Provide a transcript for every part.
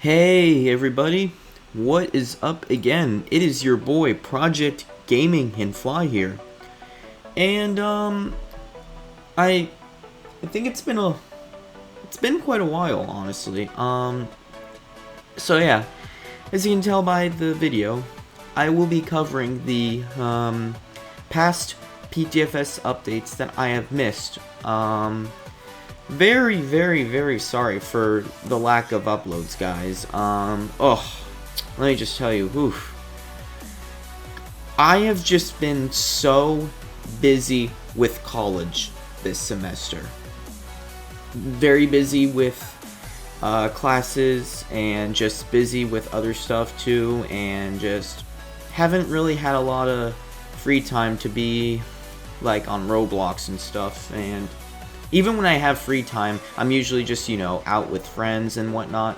Hey everybody, what is up again? It is your boy Project Gaming and Fly here, and I think it's been quite a while, honestly. So yeah, as you can tell by the video, I will be covering the past PTFS updates that I have missed. Very sorry for the lack of uploads, guys. Let me just tell you, oof. I have just been so busy with college this semester. Very busy with classes and just busy with other stuff too, and just haven't really had a lot of free time to be like on Roblox and stuff. And even when I have free time, I'm usually just, out with friends and whatnot.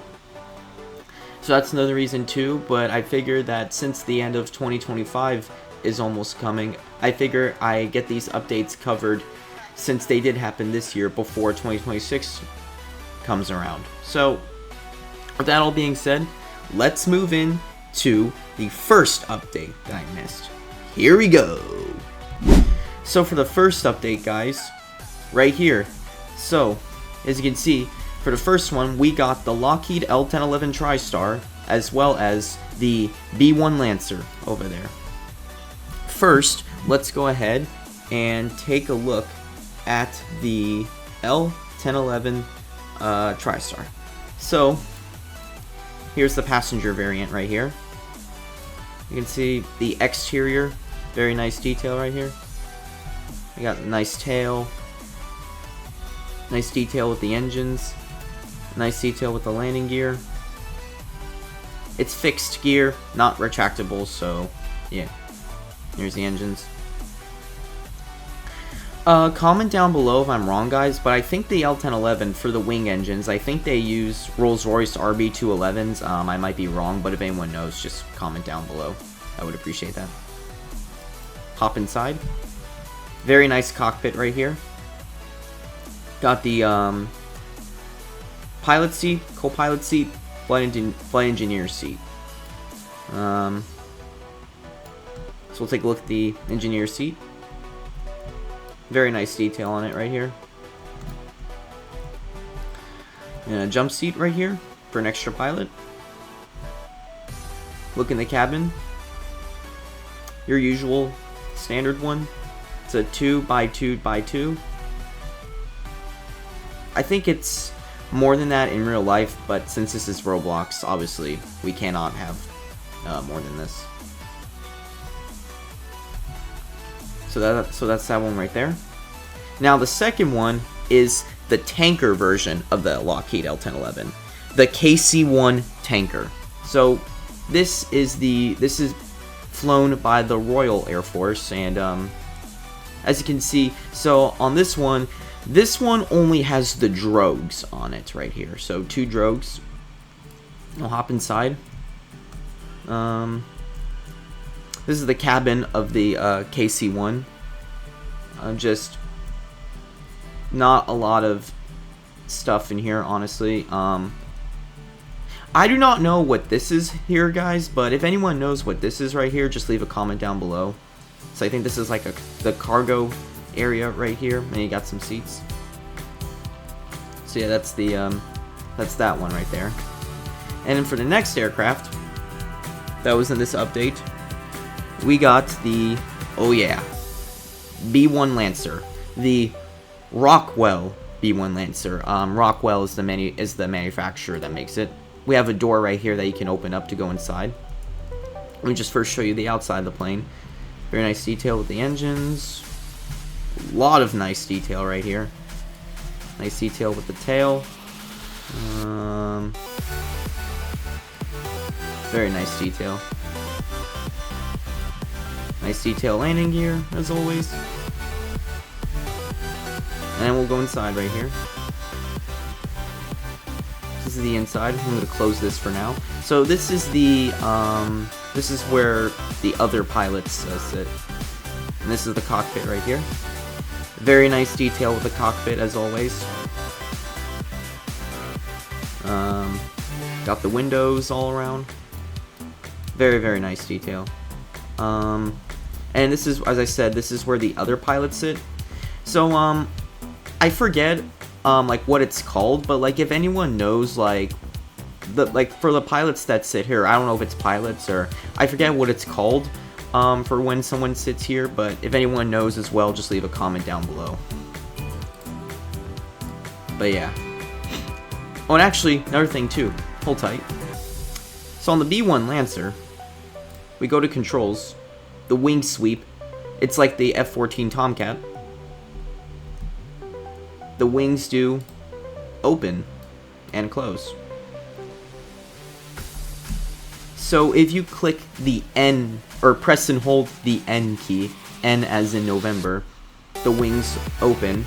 So that's another reason too, but I figured that since the end of 2025 is almost coming, I figure I get these updates covered since they did happen this year before 2026 comes around. So, with that all being said, let's move in to the first update that I missed. Here we go! So for the first update, guys, right here. So, as you can see, for the first one, we got the Lockheed L1011 TriStar, as well as the B1 Lancer over there. First, let's go ahead and take a look at the L1011 TriStar. So, here's the passenger variant right here. You can see the exterior, very nice detail right here. We got a nice tail. Nice detail with the engines. Nice detail with the landing gear. It's fixed gear, not retractable, so yeah. Here's the engines. Comment down below if I'm wrong, guys, but I think the L1011 for the wing engines, I think they use Rolls-Royce RB211s. I might be wrong, but if anyone knows, just comment down below. I would appreciate that. Hop inside. Very nice cockpit right here. Got the pilot seat, co-pilot seat, flight engineer seat. So we'll take a look at the engineer seat. Very nice detail on it right here. And a jump seat right here for an extra pilot. Look in the cabin. Your usual standard one. It's a 2x2x2. I think it's more than that in real life, but since this is Roblox, obviously we cannot have more than this. So that's that one right there. Now the second one is the tanker version of the Lockheed L1011, the KC-1 tanker. So this is flown by the Royal Air Force, and as you can see, so on this one only has the drogues on it right here. So 2 drogues. I'll hop inside. This is the cabin of the KC-1. Just not a lot of stuff in here, honestly. I do not know what this is here, guys, but if anyone knows what this is right here, just leave a comment down below. So I think this is like the cargo area right here, and you got some seats. So yeah, that's that one right there. And then for the next aircraft that was in this update, we got the B1 Lancer, the Rockwell B1 Lancer. Rockwell is the manufacturer that makes it. We have a door right here that you can open up to go inside. Let me just first show you the outside of the plane. Very nice detail with the engines. A lot of nice detail right here. Nice detail with the tail. Very nice detail. Nice detail landing gear, as always. And then we'll go inside right here. This is the inside. I'm going to close this for now. So this is this is where the other pilots sit. And this is the cockpit right here. Very nice detail with the cockpit, as always. Got the windows all around. Very, very nice detail. And this is, as I said, this is where the other pilots sit. So, I forget, like, what it's called, but, like, if anyone knows, like, for the pilots that sit here, I don't know if it's pilots or, I forget what it's called, for when someone sits here, but if anyone knows as well, just leave a comment down below. But yeah. Oh, and actually, another thing too, hold tight. So on the B1 Lancer, we go to controls, the wing sweep, it's like the F-14 Tomcat. The wings do open and close. So if you click the N, or press and hold the N key, N as in November, the wings open.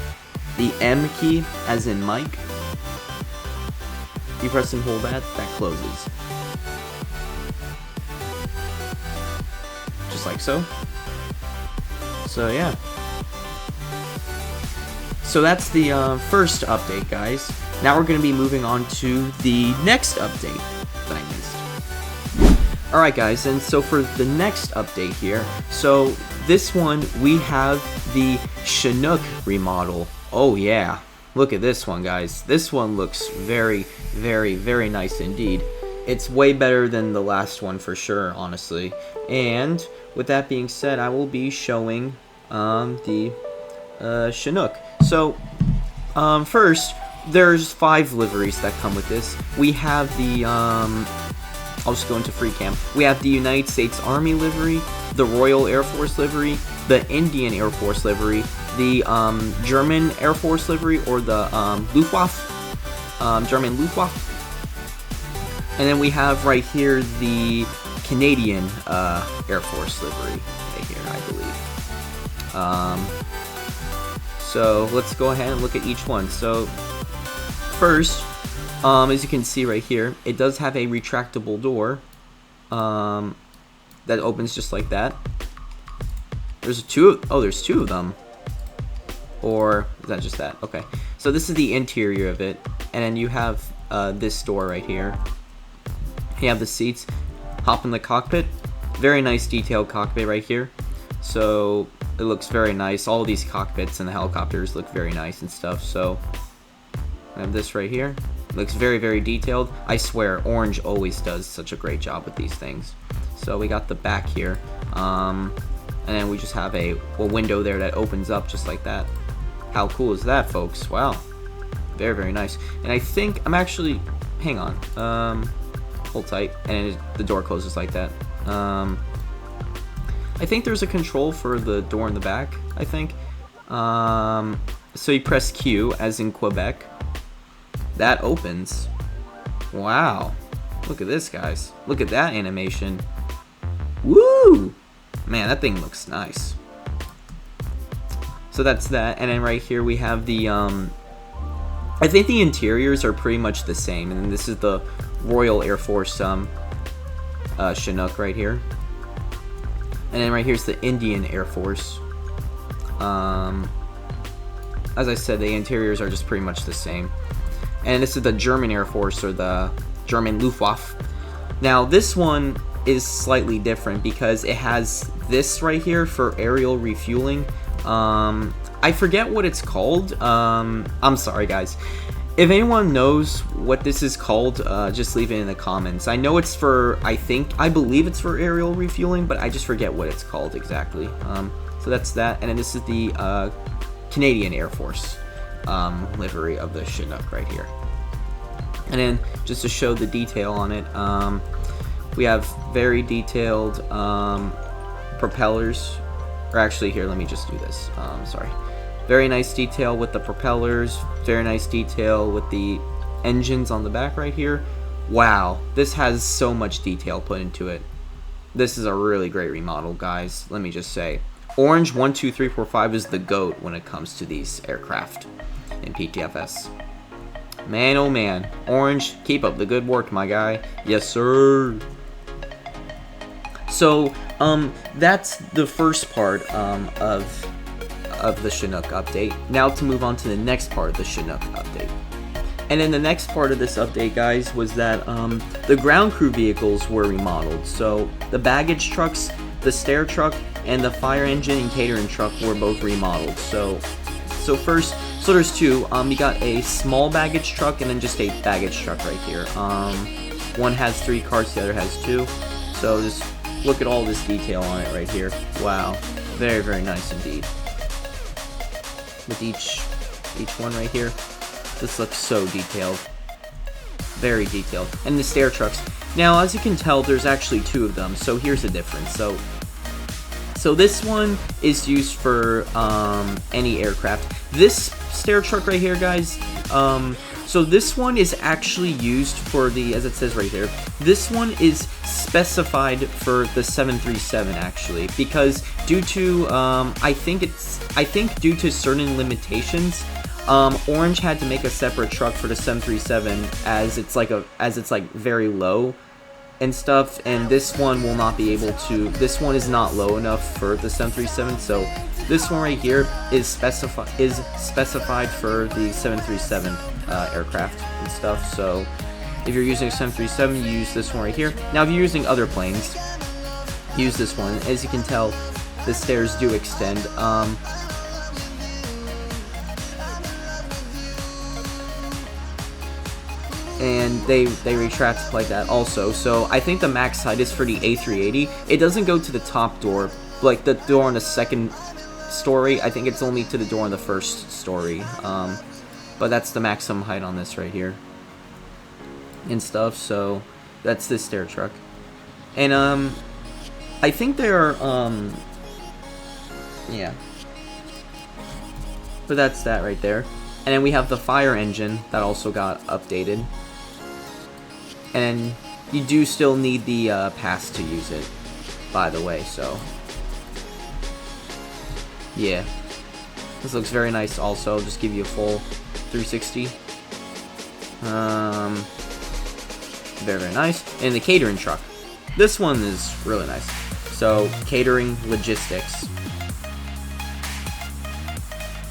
The M key, as in Mike, you press and hold that, that closes. Just like so. So yeah. So that's the first update, guys. Now we're going to be moving on to the next update that I missed. Alright guys, and so for the next update here, so this one we have the Chinook remodel. Oh yeah, look at this one, guys. This one looks very, very, very nice indeed. It's way better than the last one for sure, honestly. And with that being said, I will be showing the Chinook. So first, there's 5 liveries that come with this. We have the I'll just go into free cam. We have the United States Army livery, the Royal Air Force livery, the Indian Air Force livery, the German Air Force livery, or the Luftwaffe, German Luftwaffe. And then we have right here the Canadian Air Force livery right here, I believe. So let's go ahead and look at each one. So first, as you can see right here, it does have a retractable door that opens just like that. There's two of them. Or is that just that? Okay. So this is the interior of it, and then you have this door right here. You have the seats. Hop in the cockpit. Very nice detailed cockpit right here. So it looks very nice. All of these cockpits and the helicopters look very nice and stuff. So I have this right here. Looks very, very detailed. I swear, Orange always does such a great job with these things. So we got the back here. And then we just have a window there that opens up just like that. How cool is that, folks? Wow. Very, very nice. And I think I'm actually... Hang on. Hold tight. And the door closes like that. I think there's a control for the door in the back, I think. So you press Q, as in Quebec. That opens. Wow. Look at this, guys. Look at that animation. Woo! Man, that thing looks nice. So that's that. And then right here we have the, I think the interiors are pretty much the same. And then this is the Royal Air Force Chinook right here. And then right here's the Indian Air Force. As I said, the interiors are just pretty much the same. And this is the German Air Force, or the German Luftwaffe. Now this one is slightly different because it has this right here for aerial refueling. I forget what it's called. I'm sorry, guys. If anyone knows what this is called, just leave it in the comments. I know it's for, I believe it's for aerial refueling, but I just forget what it's called exactly. So that's that. And then this is the Canadian Air Force livery of the Chinook right here. And then just to show the detail on it, we have very detailed propellers. Or actually, here, let me just do this. Sorry. Very nice detail with the propellers. Very nice detail with the engines on the back right here. Wow, this has so much detail put into it. This is a really great remodel, guys. Let me just say. Orange 12345 is the GOAT when it comes to these aircraft in PTFS. Man, oh man. Orange, keep up the good work, my guy. Yes, sir. So, that's the first part of the Chinook update. Now to move on to the next part of the Chinook update. And then the next part of this update, guys, was that the ground crew vehicles were remodeled. So the baggage trucks, the stair truck, and the fire engine and catering truck were both remodeled. So there's two. You got a small baggage truck and then just a baggage truck right here. One has 3 carts, the other has 2. So just look at all this detail on it right here. Wow, very, very nice indeed. With each one right here, this looks so detailed. Very detailed. And the stair trucks. Now, as you can tell, there's actually 2 of them. So here's the difference. So this one is used for any aircraft. This stair truck right here, guys, so this one is actually used for the, as it says right there, this one is specified for the 737 actually, because due to, I think due to certain limitations, Orange had to make a separate truck for the 737 as it's like very low and stuff, and this one will not be able to, this one is not low enough for the 737, so this one right here is specified for the 737 aircraft and stuff. So if you're using a 737, you use this one right here. Now if you're using other planes, use this one. As you can tell, the stairs do extend. And they retract like that also. So I think the max height is for the A380. It doesn't go to the top door, like the door on the second story. I think it's only to the door on the first story. But that's the maximum height on this right here and stuff. So that's this stair truck. And I think they're yeah. But that's that right there. And then we have the fire engine that also got updated. And you do still need the pass to use it, by the way, so yeah. This looks very nice also, just give you a full 360. Very, very nice. And the catering truck. This one is really nice. So, catering logistics.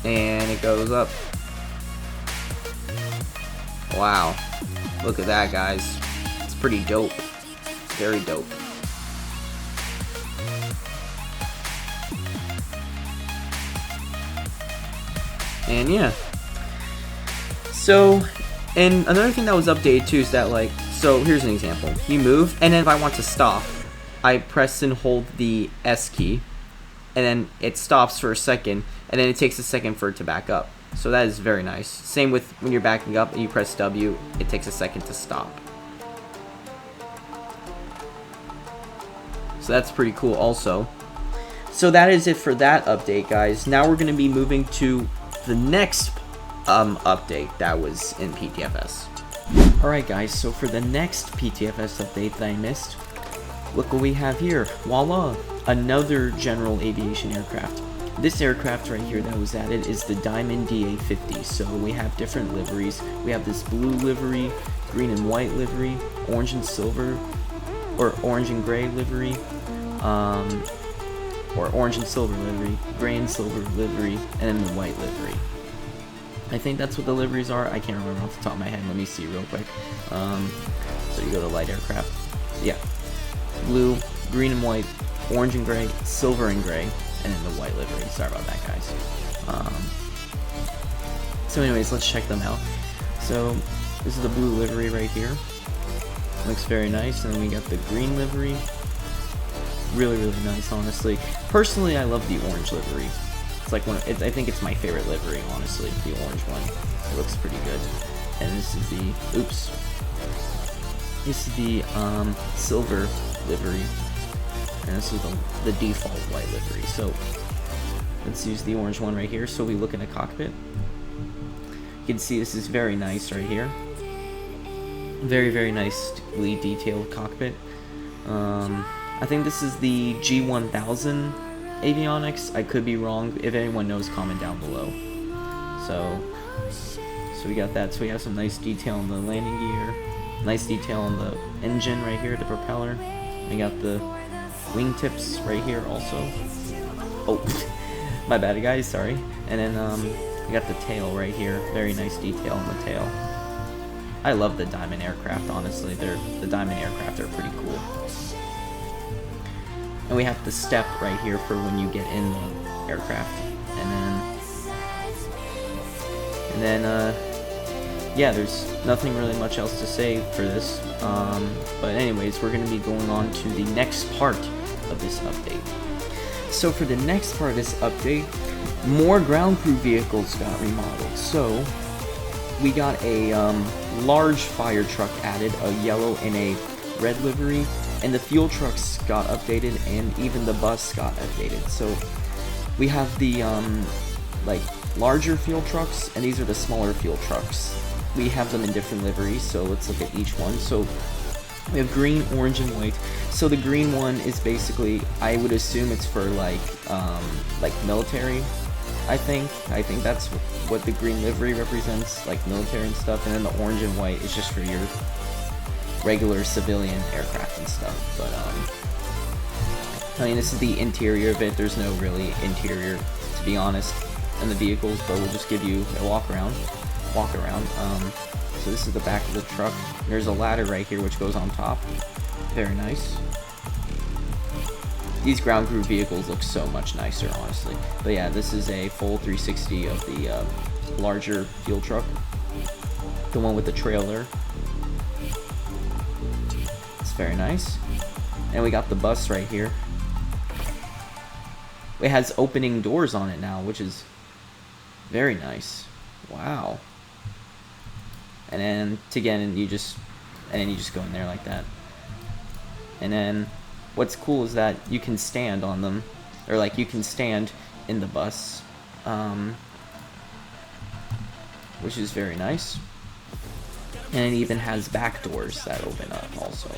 And it goes up. Wow. Look at that, guys. It's pretty dope. Very dope. And yeah. So, and another thing that was updated too is that, like, so here's an example. You move, and then if I want to stop, I press and hold the S key, and then it stops for a second, and then it takes a second for it to back up. So that is very nice. Same with when you're backing up and you press W, it takes a second to stop. So that's pretty cool also. So that is it for that update, guys. Now we're going to be moving to the next update that was in PTFS. Alright guys, so for the next PTFS update that I missed, look what we have here. Voila! Another general aviation aircraft. This aircraft right here that was added is the Diamond DA-50. So we have different liveries. We have this blue livery, green and white livery, orange and silver, or orange and gray livery, or orange and silver livery, gray and silver livery, and then the white livery. I think that's what the liveries are. I can't remember off the top of my head. Let me see real quick. So you go to light aircraft. Yeah. Blue, green and white, orange and gray, silver and gray, and then the white livery. Sorry about that, guys. So anyways, let's check them out. So this is the blue livery right here. Looks very nice. And then we got the green livery. Really, really nice, honestly. Personally, I love the orange livery. It's like I think it's my favorite livery, honestly, the orange one. It looks pretty good. And this is the, oops. This is the silver livery. And this is the default white livery. So let's use the orange one right here. So we look in the cockpit. You can see this is very nice right here. Very, very nicely detailed cockpit. I think this is the G1000 avionics. I could be wrong. If anyone knows, comment down below. So we got that. So we have some nice detail on the landing gear. Nice detail on the engine right here, the propeller. We got the wingtips right here also. Oh, my bad, guys. Sorry. And then we got the tail right here. Very nice detail on the tail. I love the diamond aircraft, honestly. The diamond aircraft are pretty cool. And we have the step right here for when you get in the aircraft. And then yeah, there's nothing really much else to say for this. But anyways, we're going to be going on to the next part of this update. So for the next part of this update, more ground crew vehicles got remodeled. So we got a large fire truck added, a yellow and a red livery, and the fuel trucks got updated, and even the bus got updated. So we have the like larger fuel trucks, and these are the smaller fuel trucks. We have them in different liveries, so let's look at each one. So we have green, orange, and white. So the green one is basically, I would assume it's for like military. I think that's what the green livery represents, like military and stuff. And then the orange and white is just for your regular civilian aircraft and stuff. But I mean, this is the interior of it. There's no really interior, to be honest, in the vehicles, but we'll just give you a walk around. So this is the back of the truck. There's a ladder right here which goes on top. Very nice. These ground crew vehicles look so much nicer, honestly. But yeah, this is a full 360 of the larger fuel truck. The one with the trailer. It's very nice. And we got the bus right here. It has opening doors on it now, which is very nice. Wow. And then you just go in there like that. And then what's cool is that you can stand on them, or like you can stand in the bus, which is very nice. And it even has back doors that open up also.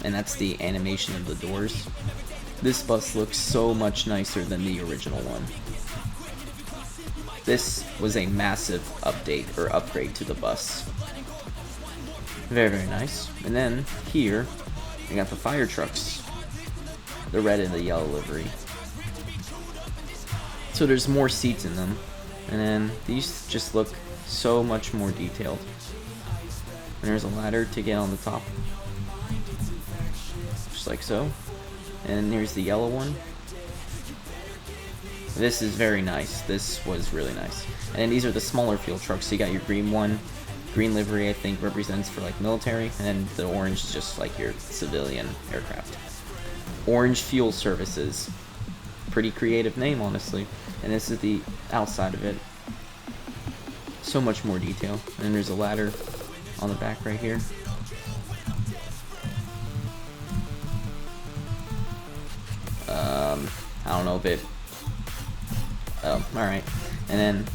And that's the animation of the doors. This bus looks so much nicer than the original one. This was a massive update or upgrade to the bus. Very, very nice. And then here, we got the fire trucks. The red and the yellow livery. So there's more seats in them. And then these just look so much more detailed. And there's a ladder to get on the top. Just like so. And here's the yellow one. This is very nice. This was really nice. And these are the smaller fuel trucks. So you got your green one. Green livery, I think, represents for like military. And then the orange is just like your civilian aircraft. Orange Fuel Services. Pretty creative name, honestly. And this is the outside of it. So much more detail. And then there's a ladder on the back right here. I don't know if it... Oh, alright. And then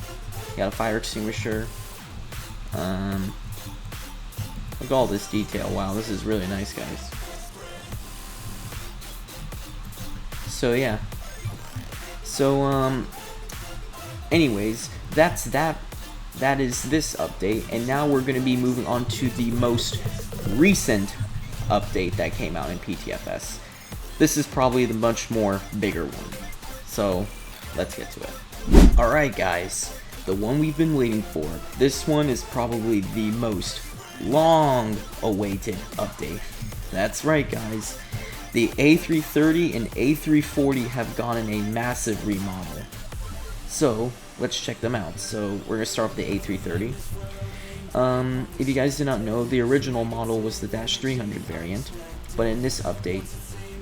you got a fire extinguisher. Look at all this detail. Wow, this is really nice, guys. So yeah. So anyways, that's that. That is this update, and now we're going to be moving on to the most recent update that came out in PTFS. This is probably the much more bigger one. So let's get to it. Alright guys, the one we've been waiting for. This one is probably the most long-awaited update. That's right guys. The A330 and A340 have gotten a massive remodel. So let's check them out. So we're going to start with the A330. If you guys did not know, the original model was the Dash 300 variant, but in this update,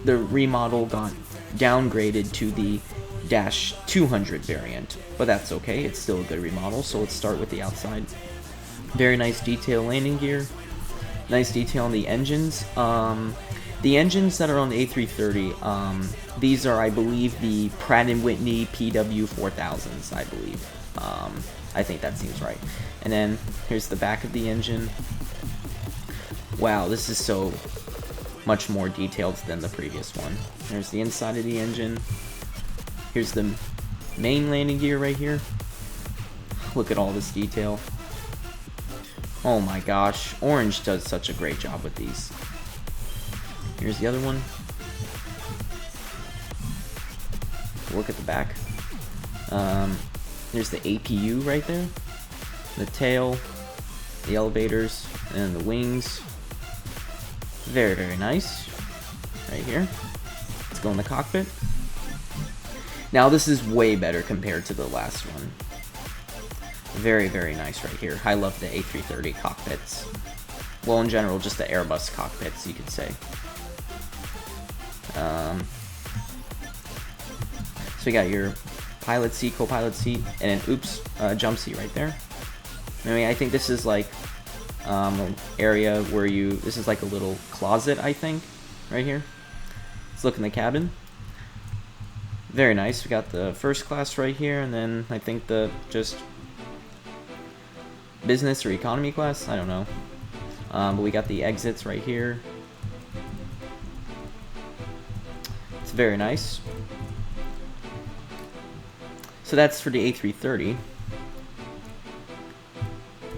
the remodel got downgraded to the Dash 200 variant, but that's okay, it's still a good remodel. So let's start with the outside. Very nice detail landing gear, nice detail on the engines. The engines that are on the A330, these are, I believe, the Pratt & Whitney PW4000s, I believe. I think that seems right. And then here's the back of the engine. Wow, this is so much more detailed than the previous one. There's the inside of the engine. Here's the main landing gear right here. Look at all this detail. Oh my gosh, Orange does such a great job with these. Here's the other one. Look at the back. There's the APU right there. The tail. the elevators, and the wings. Very, very nice. Right here. Let's go in the cockpit. Now this is way better compared to the last one. Very, very nice right here. I love the A330 cockpits. Well, in general, just the Airbus cockpits, you could say. So you got your pilot seat, co-pilot seat, and an jump seat right there. I mean, I think this is like an area where this is like a little closet, I think, right here. Let's look in the cabin. Very nice. We got the first class right here, and then I think the just business or economy class, I don't know. But we got the exits right here. It's very nice. So that's for the A330.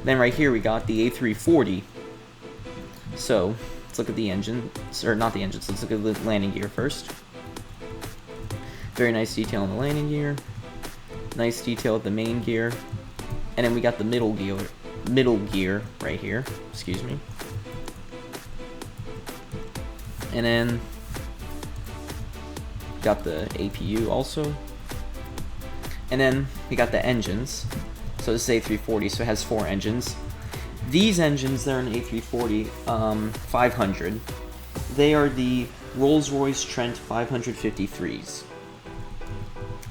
Then right here we got the A340. So let's look at the engine, or not the engines. Let's look at the landing gear first. Very nice detail on the landing gear. Nice detail at the main gear, and then we got the middle gear right here. Excuse me. And then got the APU also. And then we got the engines. So this is A340, so it has 4 engines. These engines, they're an A340 500. They are the Rolls-Royce Trent 553s.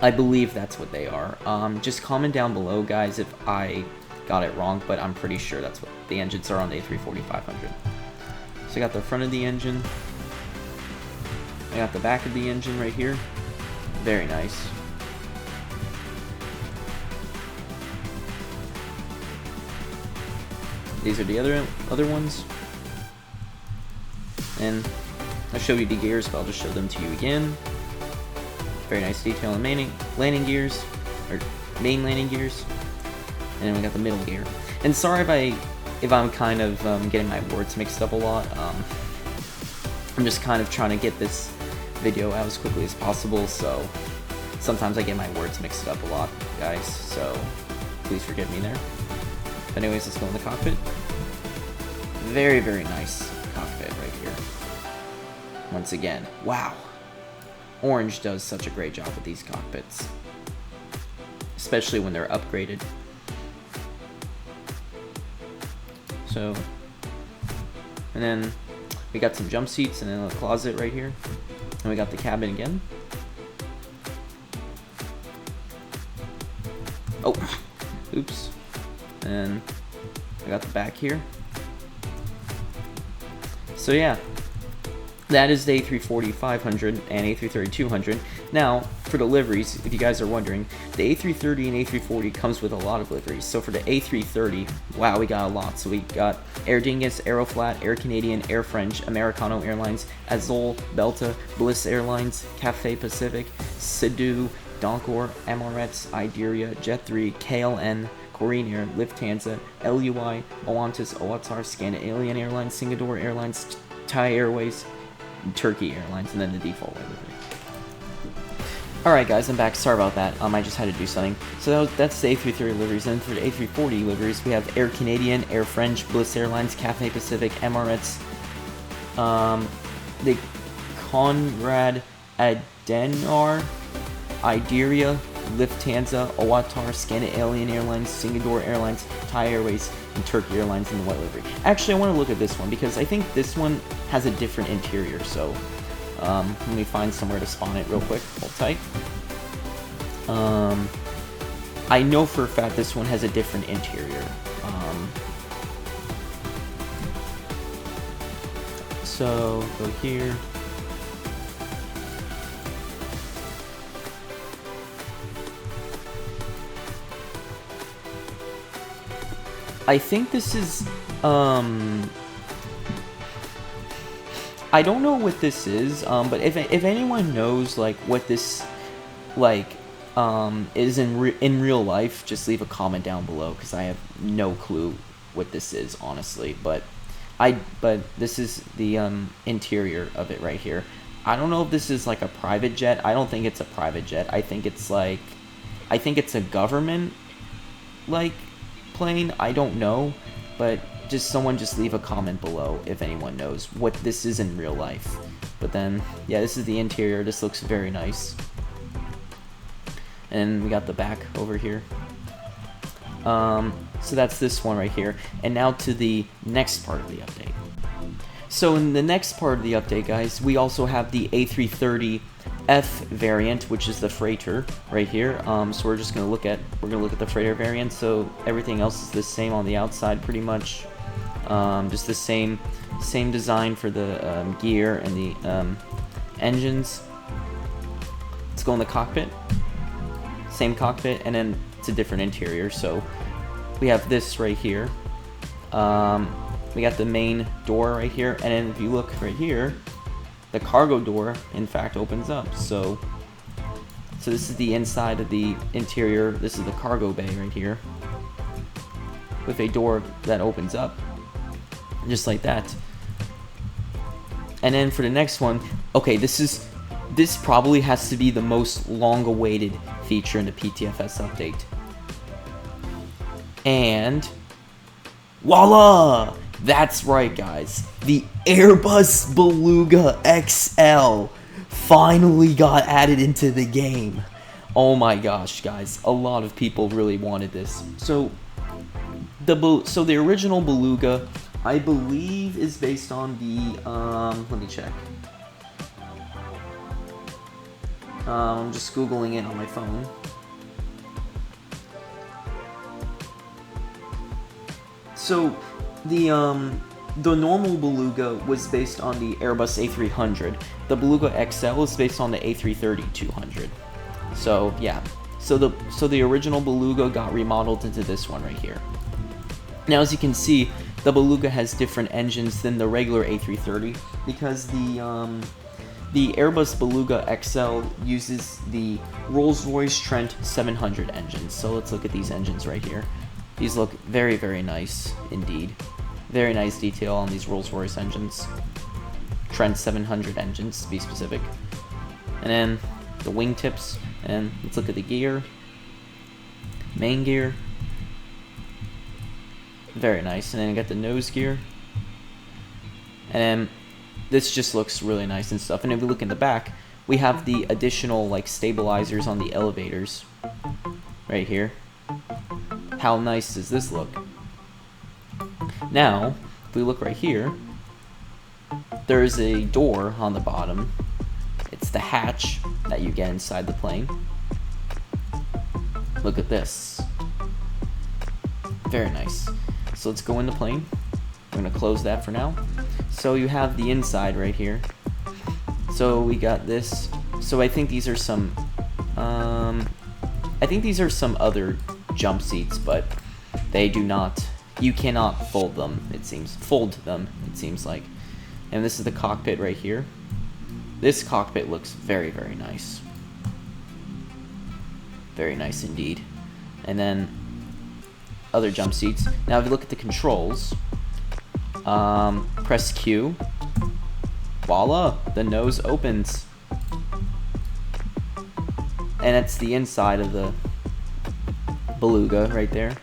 I believe that's what they are. Just comment down below, guys, if I got it wrong, but I'm pretty sure that's what the engines are on the A340 500. So I got the front of the engine. I got the back of the engine right here. Very nice. These are the other ones. And I showed you the gears, but I'll just show them to you again. Very nice detail on landing gears, or main landing gears. And then we got the middle gear. And sorry if I'm kind of getting my words mixed up a lot. I'm just kind of trying to get this video out as quickly as possible, so sometimes I get my words mixed up a lot, guys, so please forgive me there. But anyways, let's go in the cockpit. Very, very nice cockpit right here. Once again, wow. Orange does such a great job with these cockpits, especially when they're upgraded. So, and then we got some jump seats and then a closet right here. And we got the cabin again. Oh, oops. And I got the back here. So yeah, that is the A340 500 and A330 200. Now, for the liveries, if you guys are wondering, the A330 and A340 comes with a lot of liveries. So for the A330, wow, we got a lot. So we got Air Dingus, Aeroflat, Air Canadian, Air French, Americano Airlines, Azul, Belta, Bliss Airlines, Cathay Pacific, Cedu, Doncor, Emirates, Iberia, Jet3, KLM, Korean Air, Lufthansa, LUI, Oantis, Oatar, Scandinavian Airlines, Singapore Airlines, Thai Airways, and Turkey Airlines, and then the default livery. Alright guys, I'm back. Sorry about that. I just had to do something. So that's the A330 liveries. And for the A340 liveries, we have Air Canadian, Air French, Bliss Airlines, Cathay Pacific, Emirates, the Conrad Adenauer, Iberia, Lufthansa, Oatar, Scandinavian Airlines, Singapore Airlines, Thai Airways, and Turkey Airlines in the white livery. Actually, I want to look at this one because I think this one has a different interior. So let me find somewhere to spawn it real quick. Hold tight. I know for a fact this one has a different interior. So go here. I think this is, I don't know what this is, but if anyone knows, like, what this, like, is in real life, just leave a comment down below, because I have no clue what this is, honestly, but this is the, interior of it right here. I don't know if this is, like, a private jet. I don't think it's a private jet. I think it's, like, I think it's a government, like, plane. I don't know. but someone just leave a comment below if anyone knows what this is in real life. But then, yeah, this is the interior. This looks very nice. And we got the back over here. So that's this one right here. And now to the next part of the update. So in the next part of the update, guys, we also have the A330F variant, which is the freighter right here. So we're gonna look at the freighter variant. So everything else is the same on the outside, pretty much. Just the same design for the gear and the engines. Let's go in the cockpit. Same cockpit, and then it's a different interior. So we have this right here. We got the main door right here, and then if you look right here, the cargo door in fact opens up. So this is the inside of the interior. This is the cargo bay right here with a door that opens up just like that. And then for the next one, okay, this probably has to be the most long-awaited feature in the PTFS update. And voila! That's right, guys. The Airbus Beluga XL finally got added into the game. Oh my gosh, guys. A lot of people really wanted this. So the original Beluga, I believe, is based on the, let me check. I'm just Googling it on my phone. So the normal Beluga was based on the Airbus A300. The Beluga XL is based on the A330-200. So yeah, so the original Beluga got remodeled into this one right here. Now, as you can see, the Beluga has different engines than the regular A330 because the Airbus Beluga XL uses the Rolls-Royce Trent 700 engines. So let's look at these engines right here. These look very, very nice indeed. Very nice detail on these Rolls-Royce engines. Trent 700 engines, to be specific. And then the wingtips. And let's look at the gear. Main gear. Very nice. And then I got the nose gear. And then this just looks really nice and stuff. And if we look in the back, we have the additional like stabilizers on the elevators right here. How nice does this look? Now, if we look right here, there's a door on the bottom. It's the hatch that you get inside the plane. Look at this. Very nice. So let's go in the plane. I'm gonna close that for now. So you have the inside right here. So we got this. So I think these are some other jump seats, but they do not, you cannot fold them, it seems like. And this is the cockpit right here. This cockpit looks very, very nice. Very nice indeed. And then other jump seats. Now if you look at the controls, press Q. Voila, the nose opens. And that's the inside of the Beluga right there.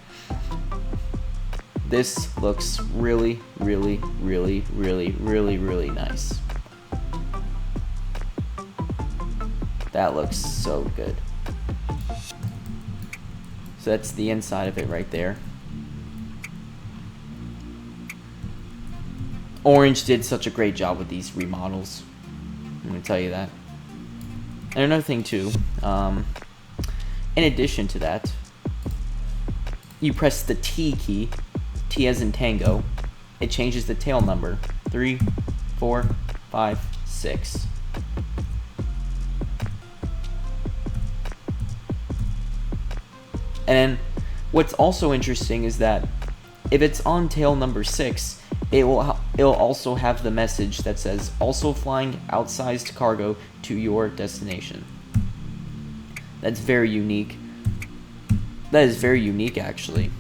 This looks really, really, really, really, really, really nice. That looks so good. So that's the inside of it right there. Orange did such a great job with these remodels. I'm gonna tell you that. And another thing too, in addition to that, you press the T key, T as in tango, it changes the tail number, 3, 4, 5, 6. And what's also interesting is that if it's on tail number 6, it'll also have the message that says, also flying outsized cargo to your destination. That's very unique. That is very unique, actually.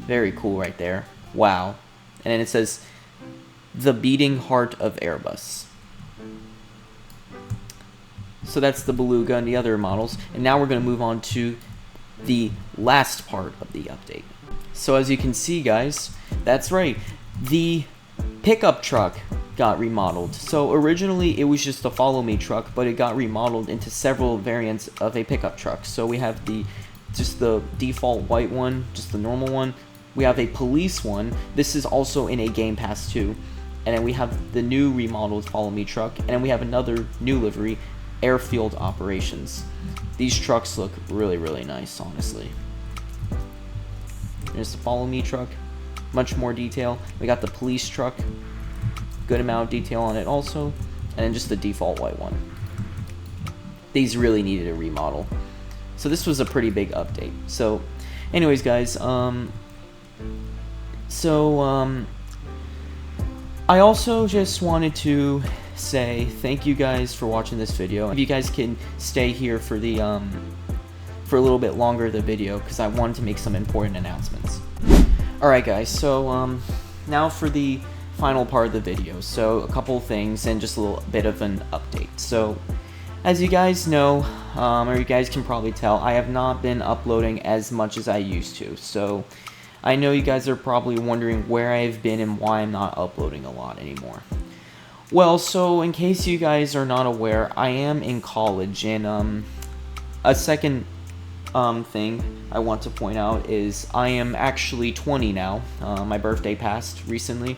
Very cool right there. Wow. And then it says, the beating heart of Airbus. So that's the Beluga and the other models. And now we're going to move on to the last part of the update. So as you can see, guys, that's right, the pickup truck got remodeled. So originally it was just a follow me truck, but it got remodeled into several variants of a pickup truck. So we have just the default white one, just the normal one. We have a police one. This is also in a Game Pass too. And then we have the new remodeled follow me truck, and then we have another new livery, Airfield Operations. These trucks look really, really nice, honestly. There's the follow me truck, much more detail. We got the police truck, good amount of detail on it also, and then just the default white one. These really needed a remodel. So this was a pretty big update. So anyways, guys, I also just wanted to say thank you guys for watching this video. If you guys can stay here for the for a little bit longer the video, because I wanted to make some important announcements. Alright guys, so now for the final part of the video. So a couple things and just a little bit of an update. So as you guys know, or you guys can probably tell, I have not been uploading as much as I used to. So I know you guys are probably wondering where I've been and why I'm not uploading a lot anymore. Well, so in case you guys are not aware, I am in college, and a second thing I want to point out is I am actually 20 now. My birthday passed recently.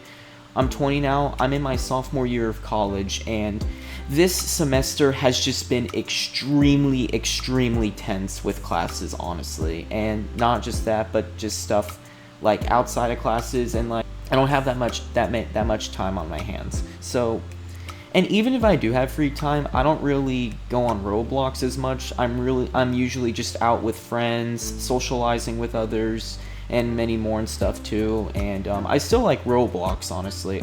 I'm 20 now. I'm in my sophomore year of college, and this semester has just been extremely, extremely tense with classes, honestly. And not just that, but just stuff like outside of classes, and like I don't have that much time on my hands. So, and even if I do have free time, I don't really go on Roblox as much. I'm usually just out with friends, socializing with others, and many more and stuff too. And I still like Roblox, honestly.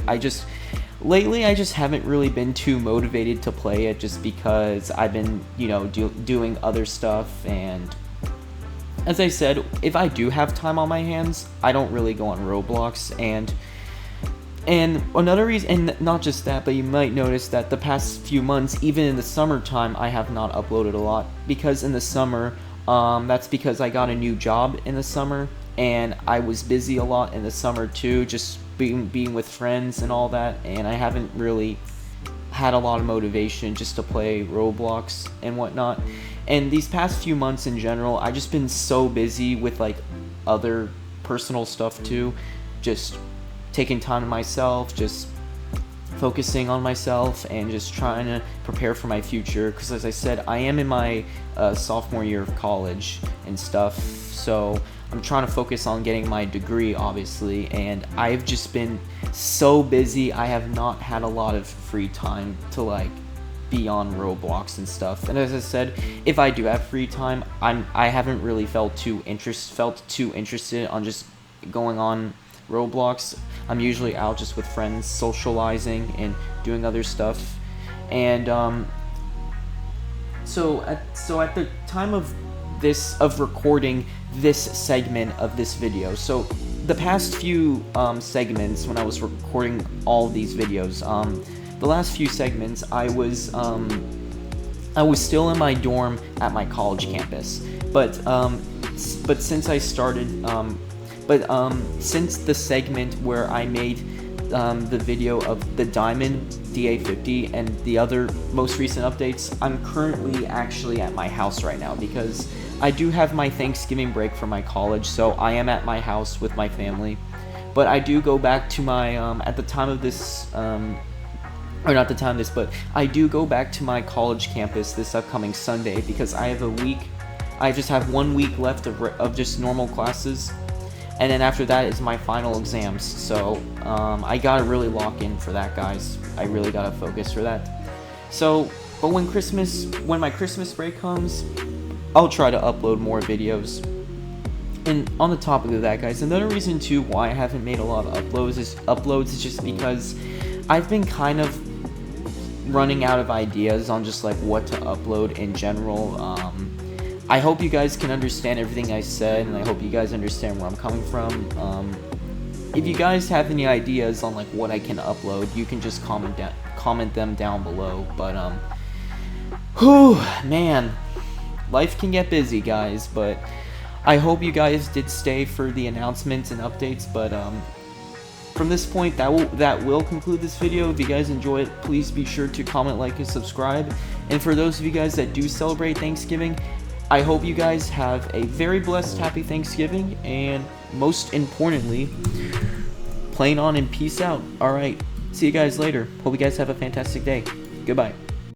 Lately I just haven't really been too motivated to play it, just because I've been, you know, doing other stuff. And as I said, if I do have time on my hands, I don't really go on Roblox. And another reason, and not just that, but you might notice that the past few months, even in the summertime, I have not uploaded a lot, because in the summer, that's because I got a new job in the summer, and I was busy a lot in the summer too, just being with friends and all that, and I haven't really had a lot of motivation just to play Roblox and whatnot. And these past few months in general, I've just been so busy with like other personal stuff too, just taking time to myself, just focusing on myself, and just trying to prepare for my future, because as I said, I am in my sophomore year of college and stuff, so I'm trying to focus on getting my degree, obviously, and I've just been so busy. I have not had a lot of free time to like be on Roblox and stuff. And as I said, if I do have free time, I haven't really felt too interested on just going on Roblox. I'm usually out just with friends, socializing and doing other stuff. And so at the time of recording this segment of this video, so the past few segments when I was recording all of these videos, the last few segments I was still in my dorm at my college campus, but since I started since the segment where I made the video of the Diamond DA50 and the other most recent updates, I'm currently actually at my house right now, because I do have my Thanksgiving break from my college, so I am at my house with my family. But I do go back to my, at the time of this, or not the time of this, but I do go back to my college campus this upcoming Sunday, because I just have 1 week left of just normal classes. And then after that is my final exams, so I gotta really lock in for that, guys. I really gotta focus for that. So, but when my Christmas break comes, I'll try to upload more videos. And on the topic of that, guys, another reason too why I haven't made a lot of uploads is just because I've been kind of running out of ideas on just like what to upload in general. I hope you guys can understand everything I said, and I hope you guys understand where I'm coming from. If you guys have any ideas on like what I can upload, you can just comment them down below. But whew, man, life can get busy, guys. But I hope you guys did stay for the announcements and updates, but from this point, that will conclude this video. If you guys enjoy it, please be sure to comment, like, and subscribe. And for those of you guys that do celebrate Thanksgiving, I hope you guys have a very blessed, happy Thanksgiving, and most importantly, playing on and peace out. Alright, see you guys later. Hope you guys have a fantastic day. Goodbye.